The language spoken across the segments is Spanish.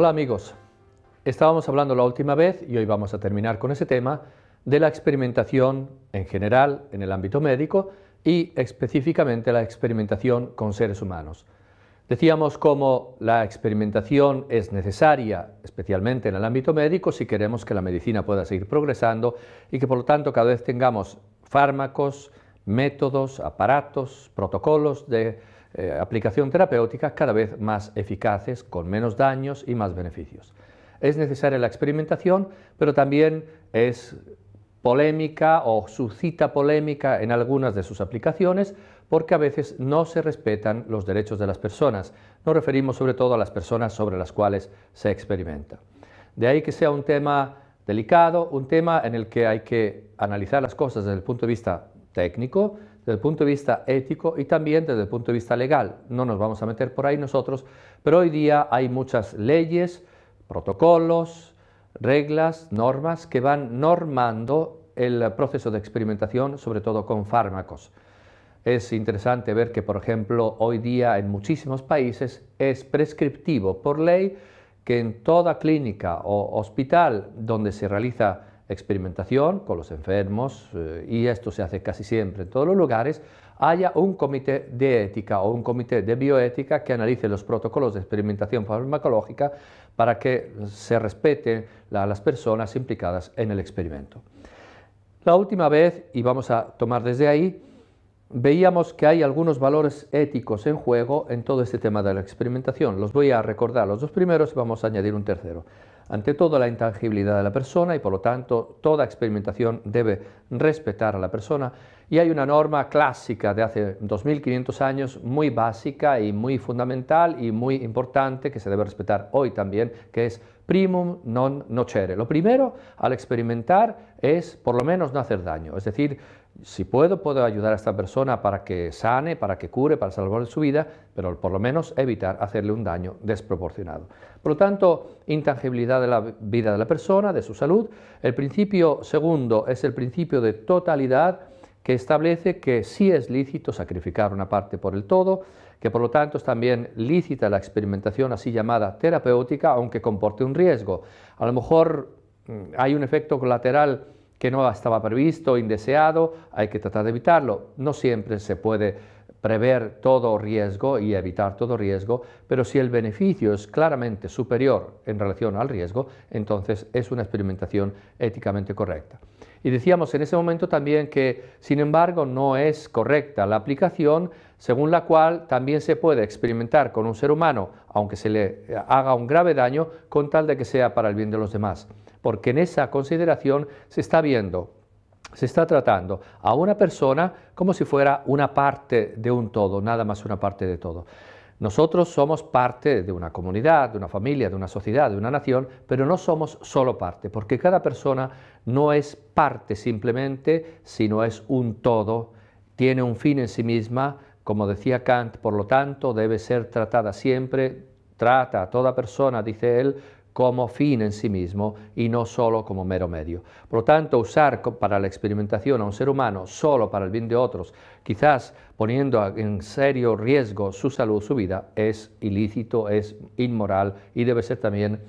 Hola amigos, estábamos hablando la última vez y hoy vamos a terminar con ese tema de la experimentación en general en el ámbito médico y específicamente la experimentación con seres humanos. Decíamos cómo la experimentación es necesaria, especialmente en el ámbito médico, si queremos que la medicina pueda seguir progresando y que por lo tanto cada vez tengamos fármacos, métodos, aparatos, protocolos de aplicación terapéutica cada vez más eficaces, con menos daños y más beneficios. Es necesaria la experimentación, pero también es polémica o suscita polémica en algunas de sus aplicaciones porque a veces no se respetan los derechos de las personas. Nos referimos sobre todo a las personas sobre las cuales se experimenta. De ahí que sea un tema delicado, un tema en el que hay que analizar las cosas desde el punto de vista técnico, desde el punto de vista ético y también desde el punto de vista legal. No nos vamos a meter por ahí nosotros, pero hoy día hay muchas leyes, protocolos, reglas, normas que van normando el proceso de experimentación, sobre todo con fármacos. Es interesante ver que, por ejemplo, hoy día en muchísimos países es prescriptivo por ley que en toda clínica o hospital donde se realiza experimentación con los enfermos, y esto se hace casi siempre en todos los lugares, haya un comité de ética o un comité de bioética que analice los protocolos de experimentación farmacológica para que se respeten a las personas implicadas en el experimento. La última vez, y vamos a tomar desde ahí, veíamos que hay algunos valores éticos en juego en todo este tema de la experimentación. Los voy a recordar los dos primeros y vamos a añadir un tercero. Ante todo, la intangibilidad de la persona y por lo tanto toda experimentación debe respetar a la persona. Y hay una norma clásica de hace 2500 años muy básica y muy fundamental y muy importante que se debe respetar hoy también, que es primum non nocere. Lo primero al experimentar es por lo menos no hacer daño, es decir, si puedo ayudar a esta persona para que sane, para que cure, para salvar su vida, pero por lo menos evitar hacerle un daño desproporcionado. Por lo tanto, intangibilidad de la vida de la persona, de su salud. El principio segundo es el principio de totalidad, que establece que sí es lícito sacrificar una parte por el todo, que por lo tanto es también lícita la experimentación así llamada terapéutica, aunque comporte un riesgo. A lo mejor hay un efecto colateral que no estaba previsto, indeseado, hay que tratar de evitarlo. No siempre se puede prever todo riesgo y evitar todo riesgo, pero si el beneficio es claramente superior en relación al riesgo, entonces es una experimentación éticamente correcta. Y decíamos en ese momento también que, sin embargo, no es correcta la aplicación según la cual también se puede experimentar con un ser humano, aunque se le haga un grave daño, con tal de que sea para el bien de los demás. Porque en esa consideración se está tratando a una persona como si fuera una parte de un todo, nada más una parte de todo. Nosotros somos parte de una comunidad, de una familia, de una sociedad, de una nación, pero no somos solo parte, porque cada persona no es parte simplemente, sino es un todo, tiene un fin en sí misma, como decía Kant, por lo tanto debe ser tratada siempre, trata a toda persona, dice él, como fin en sí mismo y no solo como mero medio. Por lo tanto, usar para la experimentación a un ser humano solo para el bien de otros, quizás poniendo en serio riesgo su salud, su vida, es ilícito, es inmoral y debe ser también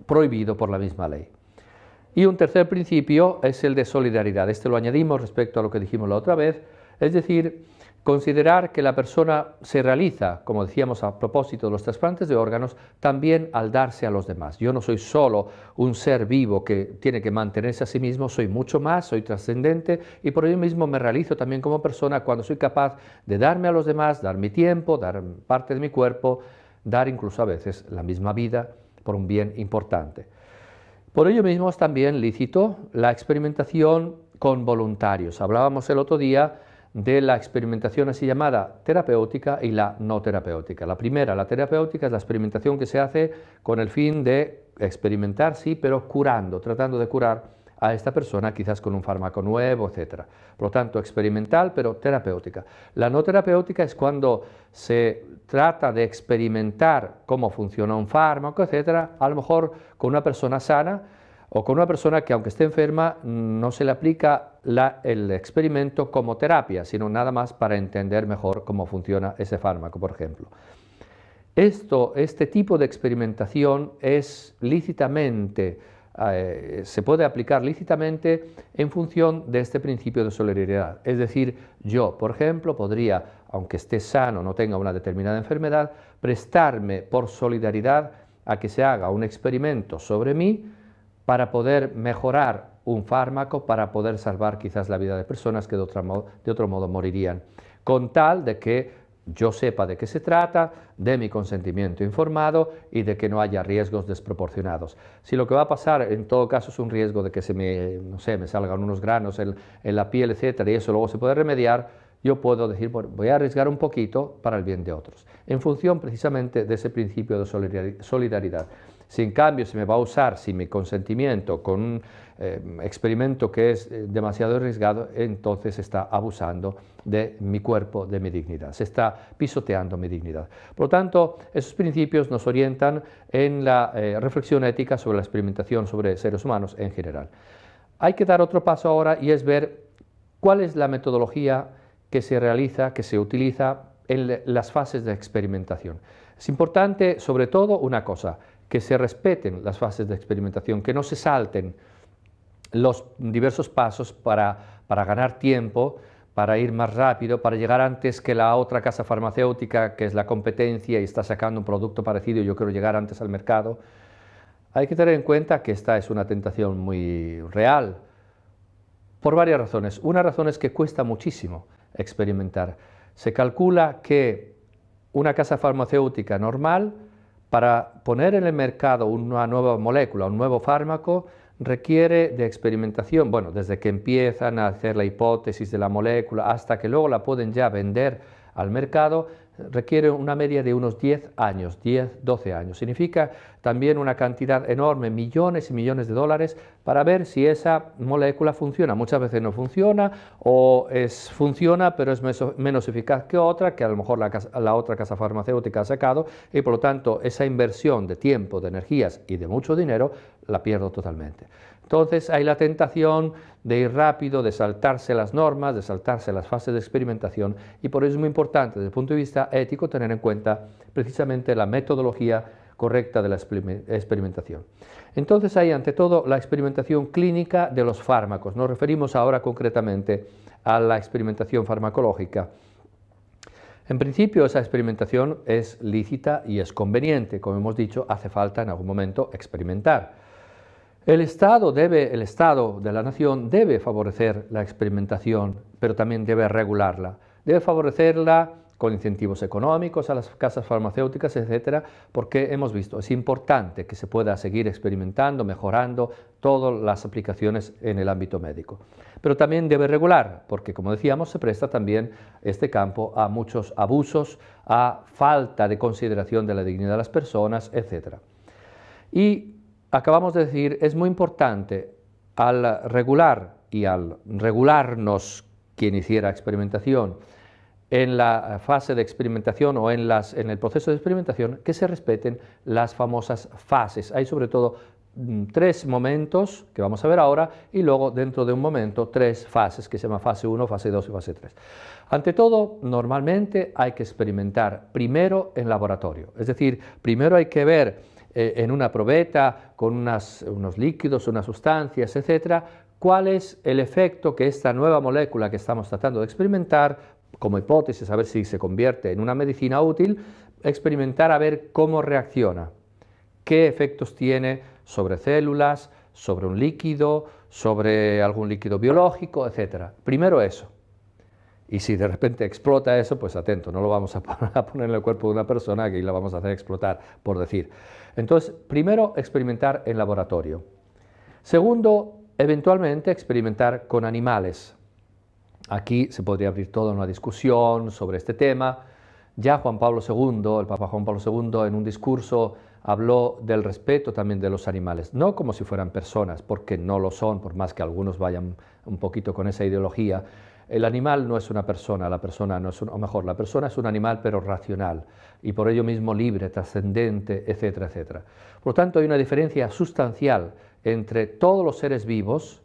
prohibido por la misma ley. Y un tercer principio es el de solidaridad. Este lo añadimos respecto a lo que dijimos la otra vez, es decir, considerar que la persona se realiza, como decíamos a propósito de los trasplantes de órganos, también al darse a los demás. Yo no soy solo un ser vivo que tiene que mantenerse a sí mismo, soy mucho más, soy trascendente y por ello mismo me realizo también como persona cuando soy capaz de darme a los demás, dar mi tiempo, dar parte de mi cuerpo, dar incluso a veces la misma vida por un bien importante. Por ello mismo es también lícito la experimentación con voluntarios. Hablábamos el otro día de la experimentación así llamada terapéutica y la no terapéutica. La primera, la terapéutica, es la experimentación que se hace con el fin de experimentar, sí, pero curando, tratando de curar a esta persona quizás con un fármaco nuevo, etc. Por lo tanto, experimental, pero terapéutica. La no terapéutica es cuando se trata de experimentar cómo funciona un fármaco, etc., a lo mejor con una persona sana, o con una persona que aunque esté enferma no se le aplica el experimento como terapia, sino nada más para entender mejor cómo funciona ese fármaco, por ejemplo. Este tipo de experimentación es lícitamente, se puede aplicar lícitamente en función de este principio de solidaridad. Es decir, yo, por ejemplo, podría, aunque esté sano, no tenga una determinada enfermedad, prestarme por solidaridad a que se haga un experimento sobre mí para poder mejorar un fármaco, para poder salvar quizás la vida de personas que de otro modo morirían, con tal de que yo sepa de qué se trata, de mi consentimiento informado y de que no haya riesgos desproporcionados. Si lo que va a pasar en todo caso es un riesgo de que no sé, me salgan unos granos en la piel, etcétera, y eso luego se puede remediar, yo puedo decir, bueno, voy a arriesgar un poquito para el bien de otros, en función precisamente de ese principio de solidaridad. Si en cambio se me va a usar sin mi consentimiento con un experimento que es demasiado arriesgado, entonces se está abusando de mi cuerpo, de mi dignidad, se está pisoteando mi dignidad. Por lo tanto, esos principios nos orientan en la reflexión ética sobre la experimentación sobre seres humanos en general. Hay que dar otro paso ahora y es ver cuál es la metodología que se realiza, que se utiliza en las fases de experimentación. Es importante, sobre todo, una cosa, que se respeten las fases de experimentación, que no se salten los diversos pasos para ganar tiempo, para ir más rápido, para llegar antes que la otra casa farmacéutica, que es la competencia y está sacando un producto parecido y yo quiero llegar antes al mercado. Hay que tener en cuenta que esta es una tentación muy real, por varias razones. Una razón es que cuesta muchísimo experimentar. Se calcula que una casa farmacéutica normal, para poner en el mercado una nueva molécula, un nuevo fármaco, requiere de experimentación, bueno, desde que empiezan a hacer la hipótesis de la molécula hasta que luego la pueden ya vender al mercado, requiere una media de unos 10 años, 10, 12 años. Significa también una cantidad enorme, millones y millones de dólares, para ver si esa molécula funciona. Muchas veces no funciona, o funciona pero es menos eficaz que otra, que a lo mejor la otra casa farmacéutica ha sacado, y por lo tanto esa inversión de tiempo, de energías y de mucho dinero la pierdo totalmente. Entonces hay la tentación de ir rápido, de saltarse las normas, de saltarse las fases de experimentación, y por eso es muy importante desde el punto de vista ético tener en cuenta precisamente la metodología correcta de la experimentación. Entonces hay ante todo la experimentación clínica de los fármacos. Nos referimos ahora concretamente a la experimentación farmacológica. En principio esa experimentación es lícita y es conveniente. Como hemos dicho, hace falta en algún momento experimentar. El Estado de la nación debe favorecer la experimentación, pero también debe regularla. Debe favorecerla con incentivos económicos a las casas farmacéuticas, etcétera, porque hemos visto, es importante que se pueda seguir experimentando, mejorando todas las aplicaciones en el ámbito médico. Pero también debe regular, porque como decíamos, se presta también este campo a muchos abusos, a falta de consideración de la dignidad de las personas, etcétera. Y acabamos de decir, es muy importante al regular y al regularnos quien hiciera experimentación en la fase de experimentación o en el proceso de experimentación, que se respeten las famosas fases. Hay sobre todo 3 momentos que vamos a ver ahora y luego dentro de un momento 3 fases que se llama fase 1, fase 2 y fase 3. Ante todo, normalmente hay que experimentar primero en laboratorio, es decir, primero hay que ver en una probeta con unos líquidos, unas sustancias, etcétera, cuál es el efecto que esta nueva molécula que estamos tratando de experimentar, como hipótesis, a ver si se convierte en una medicina útil, experimentar a ver cómo reacciona, qué efectos tiene sobre células, sobre un líquido, sobre algún líquido biológico, etcétera. Primero eso. Y si de repente explota eso, pues atento, no lo vamos a poner en el cuerpo de una persona que la vamos a hacer explotar, por decir. Entonces, primero, experimentar en laboratorio. Segundo, eventualmente experimentar con animales. Aquí se podría abrir toda una discusión sobre este tema. Ya Juan Pablo II, el Papa Juan Pablo II, en un discurso habló del respeto también de los animales, no como si fueran personas, porque no lo son, por más que algunos vayan un poquito con esa ideología. El animal no es una persona, la persona no es la persona es un animal pero racional y por ello mismo libre, trascendente, etcétera, etcétera. Por lo tanto, hay una diferencia sustancial entre todos los seres vivos,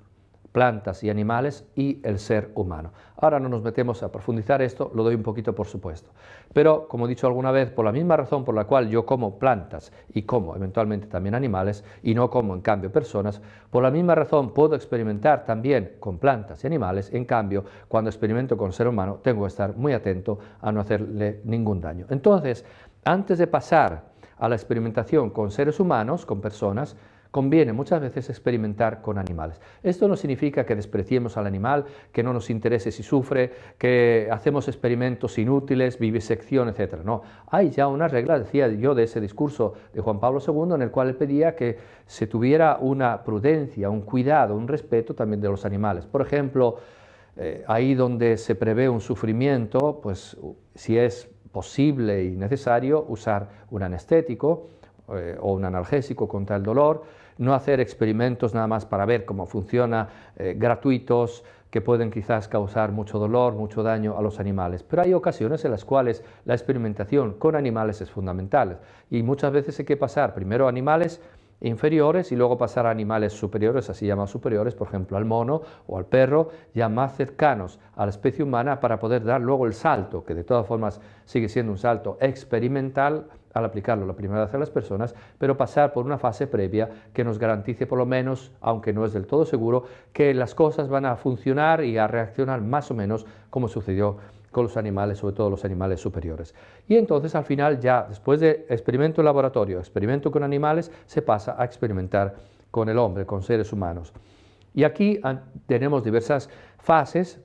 plantas y animales y el ser humano. Ahora no nos metemos a profundizar esto, lo doy un poquito por supuesto. Pero, como he dicho alguna vez, por la misma razón por la cual yo como plantas y como eventualmente también animales y no como en cambio personas, por la misma razón puedo experimentar también con plantas y animales, en cambio cuando experimento con ser humano tengo que estar muy atento a no hacerle ningún daño. Entonces, antes de pasar a la experimentación con seres humanos, con personas, conviene muchas veces experimentar con animales. Esto no significa que despreciemos al animal, que no nos interese si sufre, que hacemos experimentos inútiles, vivisección, etc. No, hay ya una regla, decía yo, de ese discurso de Juan Pablo II, en el cual él pedía que se tuviera una prudencia, un cuidado, un respeto también de los animales. Por ejemplo, ahí donde se prevé un sufrimiento, pues si es posible y necesario, usar un anestético o un analgésico contra el dolor, no hacer experimentos nada más para ver cómo funciona, gratuitos, que pueden quizás causar mucho dolor, mucho daño a los animales. Pero hay ocasiones en las cuales la experimentación con animales es fundamental y muchas veces hay que pasar primero a animales inferiores y luego pasar a animales superiores, así llamados superiores, por ejemplo al mono o al perro, ya más cercanos a la especie humana para poder dar luego el salto, que de todas formas sigue siendo un salto experimental al aplicarlo la primera vez a las personas, pero pasar por una fase previa que nos garantice por lo menos, aunque no es del todo seguro, que las cosas van a funcionar y a reaccionar más o menos como sucedió con los animales, sobre todo los animales superiores. Y entonces al final ya, después de experimento en laboratorio, experimento con animales, se pasa a experimentar con el hombre, con seres humanos. Y aquí tenemos diversas fases.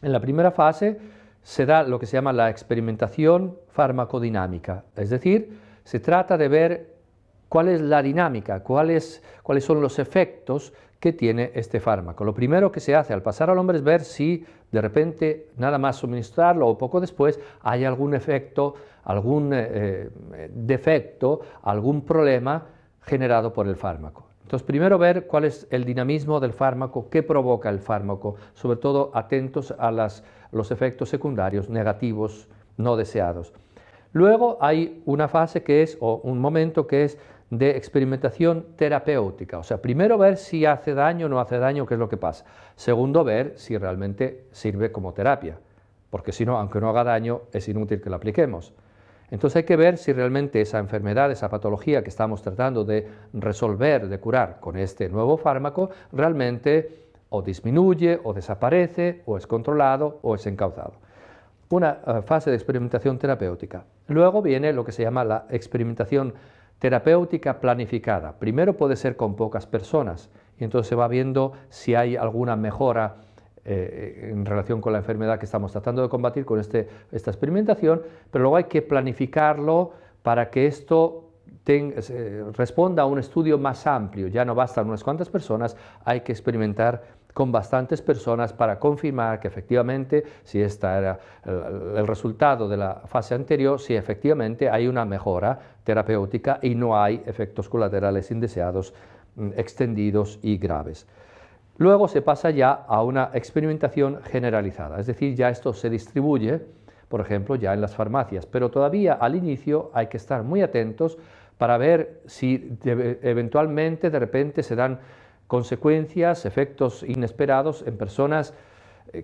En la primera fase se da lo que se llama la experimentación farmacodinámica, es decir, se trata de ver cuál es la dinámica, cuáles son los efectos que tiene este fármaco. Lo primero que se hace al pasar al hombre es ver si de repente, nada más suministrarlo o poco después, hay algún efecto, algún defecto, algún problema generado por el fármaco. Entonces, primero ver cuál es el dinamismo del fármaco, qué provoca el fármaco, sobre todo atentos a los efectos secundarios negativos no deseados. Luego hay una fase que es, o un momento que es de experimentación terapéutica, o sea, primero ver si hace daño o no hace daño, qué es lo que pasa. Segundo, ver si realmente sirve como terapia, porque si no, aunque no haga daño, es inútil que lo apliquemos. Entonces hay que ver si realmente esa enfermedad, esa patología que estamos tratando de resolver, de curar con este nuevo fármaco, realmente o disminuye, o desaparece, o es controlado, o es encauzado. Una fase de experimentación terapéutica. Luego viene lo que se llama la experimentación terapéutica planificada. Primero puede ser con pocas personas y entonces se va viendo si hay alguna mejora en relación con la enfermedad que estamos tratando de combatir con esta experimentación, pero luego hay que planificarlo para que esto responda a un estudio más amplio. Ya no bastan unas cuantas personas, hay que experimentar con bastantes personas para confirmar que efectivamente, si este era el resultado de la fase anterior, si efectivamente hay una mejora terapéutica y no hay efectos colaterales indeseados extendidos y graves. Luego se pasa ya a una experimentación generalizada, es decir, ya esto se distribuye, por ejemplo, ya en las farmacias, pero todavía al inicio hay que estar muy atentos para ver si eventualmente de repente se dan consecuencias, efectos inesperados en personas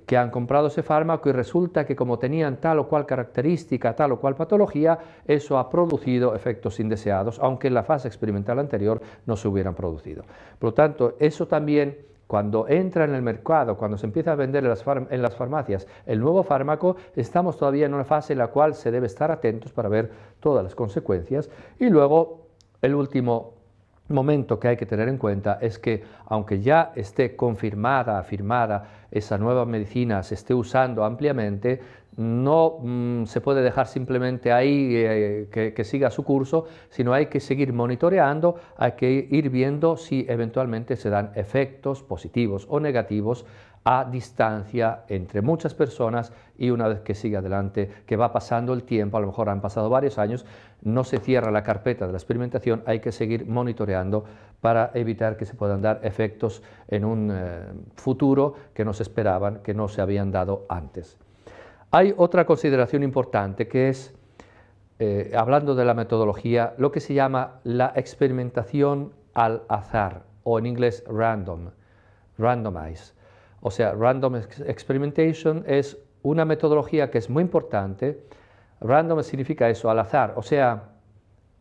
que han comprado ese fármaco y resulta que como tenían tal o cual característica, tal o cual patología, eso ha producido efectos indeseados, aunque en la fase experimental anterior no se hubieran producido. Por lo tanto, eso también, cuando entra en el mercado, cuando se empieza a vender en las farmacias el nuevo fármaco, estamos todavía en una fase en la cual se debe estar atentos para ver todas las consecuencias. Y luego, el último momento que hay que tener en cuenta es que aunque ya esté confirmada, afirmada, esa nueva medicina se esté usando ampliamente, no se puede dejar simplemente ahí que siga su curso, sino hay que seguir monitoreando, hay que ir viendo si eventualmente se dan efectos positivos o negativos a distancia entre muchas personas y una vez que sigue adelante, que va pasando el tiempo, a lo mejor han pasado varios años, no se cierra la carpeta de la experimentación, hay que seguir monitoreando para evitar que se puedan dar efectos en un futuro que no se esperaban, que no se habían dado antes. Hay otra consideración importante que es, hablando de la metodología, lo que se llama la experimentación al azar, o en inglés randomize. o sea, random experimentation es una metodología que es muy importante. Random significa eso, al azar, o sea,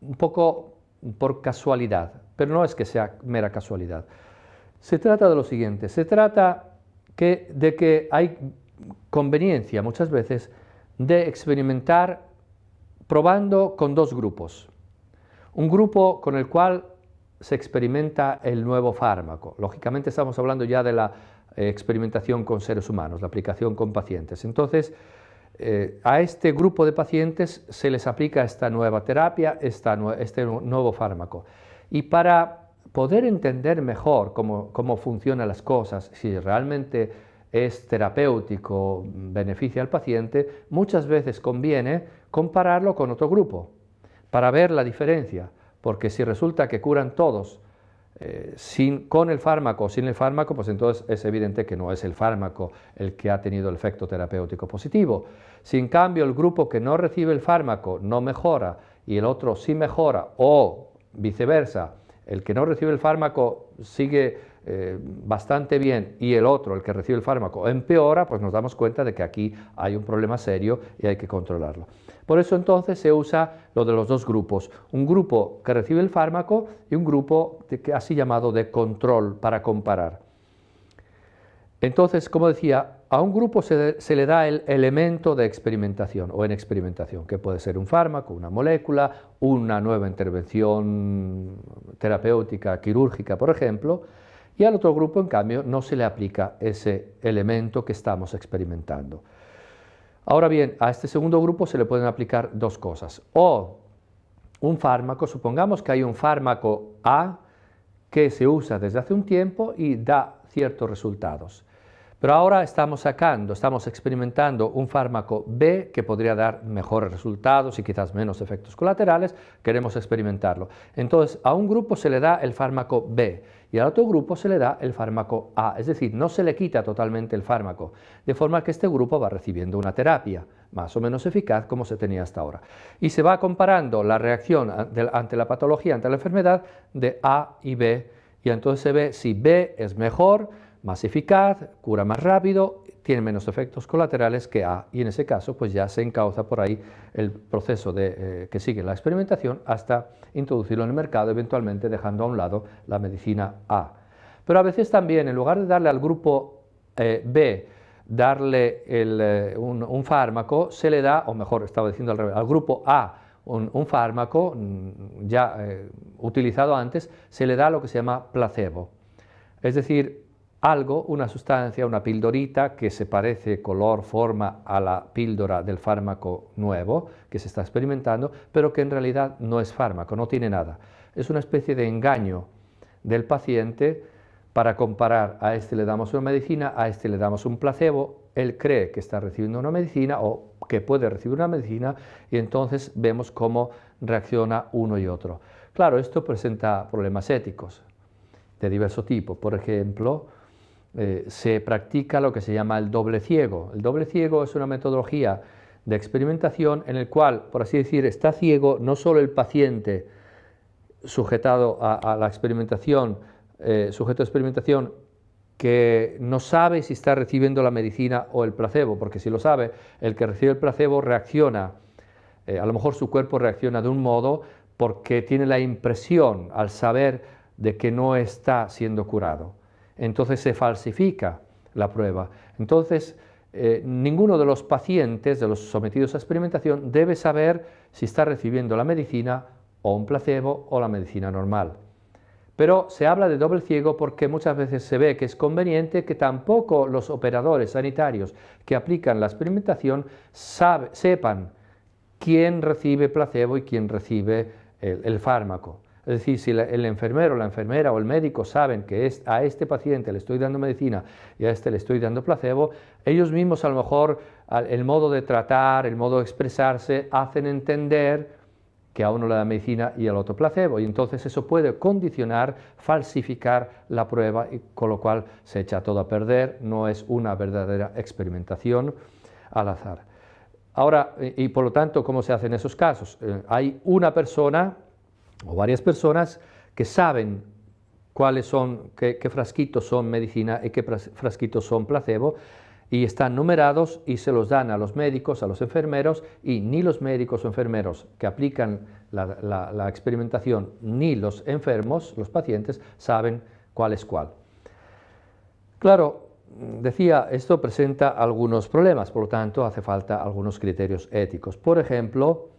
un poco por casualidad, pero no es que sea mera casualidad. Se trata de lo siguiente, se trata de que hay conveniencia muchas veces de experimentar probando con dos grupos. Un grupo con el cual se experimenta el nuevo fármaco. Lógicamente estamos hablando ya de la experimentación con seres humanos, la aplicación con pacientes. Entonces, a este grupo de pacientes se les aplica esta nueva terapia, este nuevo fármaco. Y para poder entender mejor cómo funcionan las cosas, si realmente es terapéutico, beneficia al paciente, muchas veces conviene compararlo con otro grupo para ver la diferencia, porque si resulta que curan todos con el fármaco o sin el fármaco, pues entonces es evidente que no es el fármaco el que ha tenido el efecto terapéutico positivo. Si en cambio el grupo que no recibe el fármaco no mejora y el otro sí mejora, o viceversa, el que no recibe el fármaco sigue bastante bien y el otro, el que recibe el fármaco, empeora, pues nos damos cuenta de que aquí hay un problema serio y hay que controlarlo. Por eso entonces se usa lo de los dos grupos, un grupo que recibe el fármaco y un grupo así llamado de control para comparar. Entonces, como decía, a un grupo se le da el elemento de experimentación o en experimentación, que puede ser un fármaco, una molécula, una nueva intervención terapéutica, quirúrgica, por ejemplo, y al otro grupo, en cambio, no se le aplica ese elemento que estamos experimentando. Ahora bien, a este segundo grupo se le pueden aplicar dos cosas. O un fármaco, supongamos que hay un fármaco A que se usa desde hace un tiempo y da ciertos resultados. Pero ahora estamos experimentando un fármaco B que podría dar mejores resultados y quizás menos efectos colaterales, queremos experimentarlo. Entonces, a un grupo se le da el fármaco B y al otro grupo se le da el fármaco A, es decir, no se le quita totalmente el fármaco, de forma que este grupo va recibiendo una terapia más o menos eficaz como se tenía hasta ahora. Y se va comparando la reacción ante la patología, ante la enfermedad, de A y B, y entonces se ve si B es mejor, más eficaz, cura más rápido, tiene menos efectos colaterales que A, y en ese caso pues ya se encauza por ahí el proceso que sigue la experimentación hasta introducirlo en el mercado, eventualmente dejando a un lado la medicina A. Pero a veces también, en lugar de darle al grupo B, darle un fármaco, se le da, o mejor, estaba diciendo al revés, al grupo A un fármaco ya utilizado antes, se le da lo que se llama placebo. Es decir, algo, una sustancia, una pildorita que se parece color, forma a la píldora del fármaco nuevo que se está experimentando, pero que en realidad no es fármaco, no tiene nada. Es una especie de engaño del paciente para comparar: a este le damos una medicina, a este le damos un placebo, él cree que está recibiendo una medicina o que puede recibir una medicina y entonces vemos cómo reacciona uno y otro. Claro, esto presenta problemas éticos de diverso tipo. Por ejemplo, se practica lo que se llama el doble ciego. El doble ciego es una metodología de experimentación en el cual, por así decir, está ciego no solo el paciente sujetado a la experimentación, sujeto de experimentación, que no sabe si está recibiendo la medicina o el placebo, porque si lo sabe, el que recibe el placebo reacciona, a lo mejor su cuerpo reacciona de un modo porque tiene la impresión, al saber de que no está siendo curado. Entonces se falsifica la prueba. Entonces, ninguno de los pacientes, de los sometidos a experimentación, debe saber si está recibiendo la medicina o un placebo o la medicina normal. Pero se habla de doble ciego porque muchas veces se ve que es conveniente que tampoco los operadores sanitarios que aplican la experimentación sepan quién recibe placebo y quién recibe el fármaco. Es decir, si el enfermero, la enfermera o el médico saben que a este paciente le estoy dando medicina y a este le estoy dando placebo, ellos mismos a lo mejor el modo de tratar, el modo de expresarse, hacen entender que a uno le da medicina y al otro placebo, y entonces eso puede condicionar, falsificar la prueba, y con lo cual se echa todo a perder, no es una verdadera experimentación al azar. Ahora, y por lo tanto, ¿cómo se hace en esos casos? Hay una persona o varias personas que saben qué frasquitos son medicina y qué frasquitos son placebo, y están numerados y se los dan a los médicos, a los enfermeros, y ni los médicos o enfermeros que aplican la experimentación ni los enfermos, los pacientes, saben cuál es cuál. Claro, decía, esto presenta algunos problemas, por lo tanto hace falta algunos criterios éticos. Por ejemplo,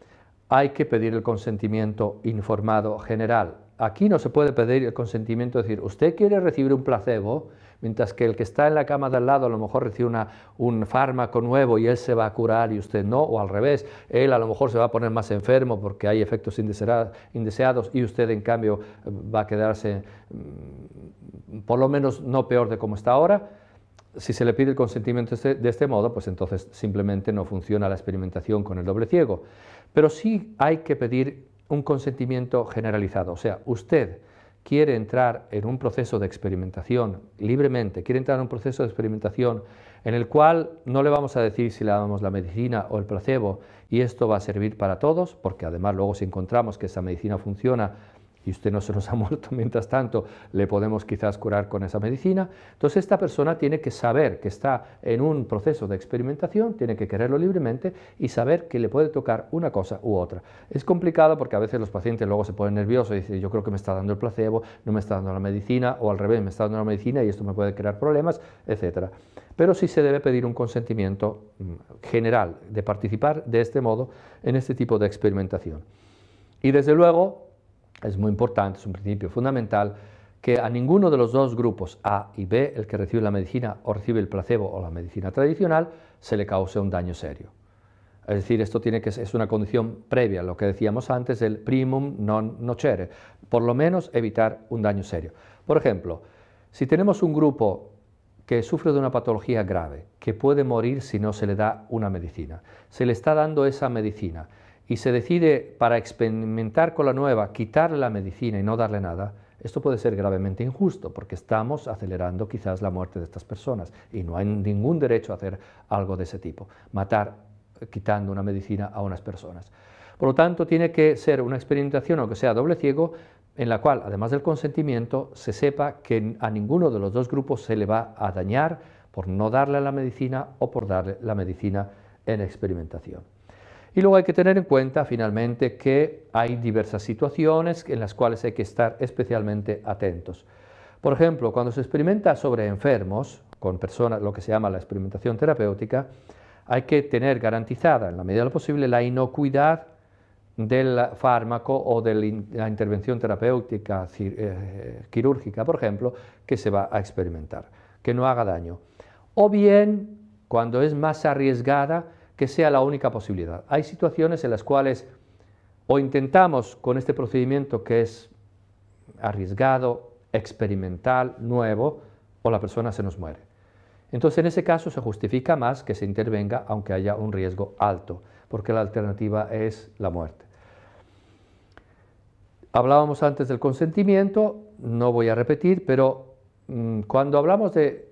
hay que pedir el consentimiento informado general. Aquí no se puede pedir el consentimiento, decir, usted quiere recibir un placebo, mientras que el que está en la cama de al lado a lo mejor recibe un fármaco nuevo y él se va a curar y usted no, o al revés, él a lo mejor se va a poner más enfermo porque hay efectos indeseados y usted en cambio va a quedarse por lo menos no peor de como está ahora. Si se le pide el consentimiento de este modo, pues entonces simplemente no funciona la experimentación con el doble ciego. Pero sí hay que pedir un consentimiento generalizado, o sea, usted quiere entrar en un proceso de experimentación libremente, quiere entrar en un proceso de experimentación en el cual no le vamos a decir si le damos la medicina o el placebo y esto va a servir para todos, porque además luego si encontramos que esa medicina funciona y usted no se nos ha muerto mientras tanto, le podemos quizás curar con esa medicina. Entonces esta persona tiene que saber que está en un proceso de experimentación, tiene que quererlo libremente y saber que le puede tocar una cosa u otra. Es complicado porque a veces los pacientes luego se ponen nerviosos y dicen, yo creo que me está dando el placebo, no me está dando la medicina, o al revés, me está dando la medicina y esto me puede crear problemas, etc. Pero sí se debe pedir un consentimiento general de participar de este modo en este tipo de experimentación. Y desde luego, es muy importante, es un principio fundamental, que a ninguno de los dos grupos A y B, el que recibe la medicina o recibe el placebo o la medicina tradicional, se le cause un daño serio. Es decir, esto es una condición previa, lo que decíamos antes, el primum non nocere, por lo menos evitar un daño serio. Por ejemplo, si tenemos un grupo que sufre de una patología grave, que puede morir si no se le da una medicina, se le está dando esa medicina, y se decide para experimentar con la nueva quitarle la medicina y no darle nada, esto puede ser gravemente injusto porque estamos acelerando quizás la muerte de estas personas y no hay ningún derecho a hacer algo de ese tipo, matar quitando una medicina a unas personas. Por lo tanto, tiene que ser una experimentación, aunque sea doble ciego, en la cual, además del consentimiento, se sepa que a ninguno de los dos grupos se le va a dañar por no darle la medicina o por darle la medicina en experimentación. Y luego hay que tener en cuenta, finalmente, que hay diversas situaciones en las cuales hay que estar especialmente atentos. Por ejemplo, cuando se experimenta sobre enfermos, con personas, lo que se llama la experimentación terapéutica, hay que tener garantizada, en la medida de lo posible, la inocuidad del fármaco o de la intervención terapéutica quirúrgica, por ejemplo, que se va a experimentar, que no haga daño. O bien, cuando es más arriesgada, que sea la única posibilidad. Hay situaciones en las cuales o intentamos con este procedimiento que es arriesgado, experimental, nuevo, o la persona se nos muere. Entonces, en ese caso se justifica más que se intervenga aunque haya un riesgo alto, porque la alternativa es la muerte. Hablábamos antes del consentimiento, no voy a repetir, pero cuando hablamos de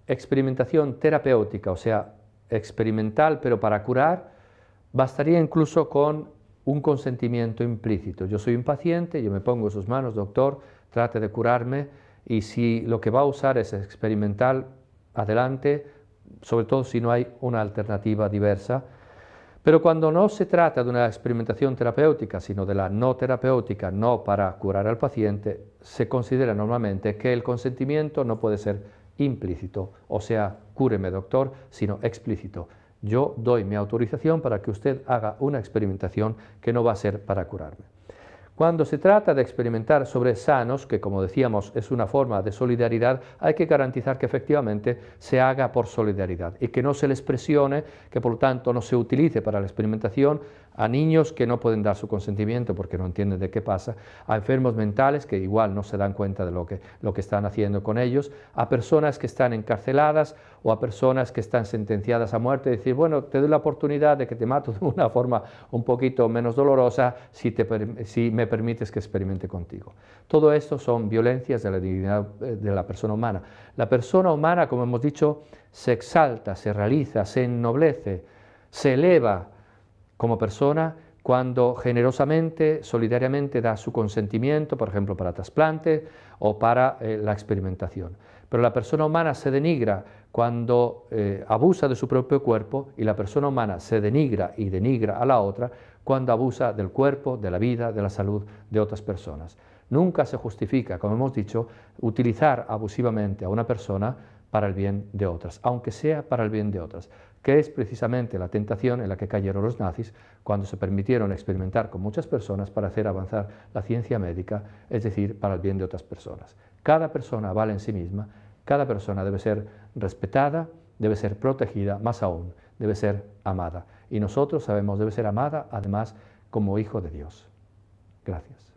experimentación terapéutica, o sea, experimental pero para curar, bastaría incluso con un consentimiento implícito. Yo soy un paciente, yo me pongo en sus manos, doctor, trate de curarme y si lo que va a usar es experimental, adelante, sobre todo si no hay una alternativa diversa. Pero cuando no se trata de una experimentación terapéutica, sino de la no terapéutica, no para curar al paciente, se considera normalmente que el consentimiento no puede ser implícito, o sea, cúreme doctor, sino explícito. Yo doy mi autorización para que usted haga una experimentación que no va a ser para curarme. Cuando se trata de experimentar sobre sanos, que como decíamos es una forma de solidaridad, hay que garantizar que efectivamente se haga por solidaridad y que no se les presione, que por lo tanto no se utilice para la experimentación a niños que no pueden dar su consentimiento porque no entienden de qué pasa, a enfermos mentales que igual no se dan cuenta de lo que están haciendo con ellos, a personas que están encarceladas o a personas que están sentenciadas a muerte, decir, bueno, te doy la oportunidad de que te mato de una forma un poquito menos dolorosa si me permites que experimente contigo. Todo esto son violencias de la dignidad de la persona humana. La persona humana, como hemos dicho, se exalta, se realiza, se ennoblece, se eleva como persona cuando generosamente, solidariamente da su consentimiento, por ejemplo, para trasplante o para la experimentación. Pero la persona humana se denigra cuando abusa de su propio cuerpo, y la persona humana se denigra y denigra a la otra cuando abusa del cuerpo, de la vida, de la salud de otras personas. Nunca se justifica, como hemos dicho, utilizar abusivamente a una persona para el bien de otras, aunque sea para el bien de otras, que es precisamente la tentación en la que cayeron los nazis cuando se permitieron experimentar con muchas personas para hacer avanzar la ciencia médica, es decir, para el bien de otras personas. Cada persona vale en sí misma, cada persona debe ser respetada, debe ser protegida, más aún, debe ser amada. Y nosotros sabemos, debe ser amada además como hijo de Dios. Gracias.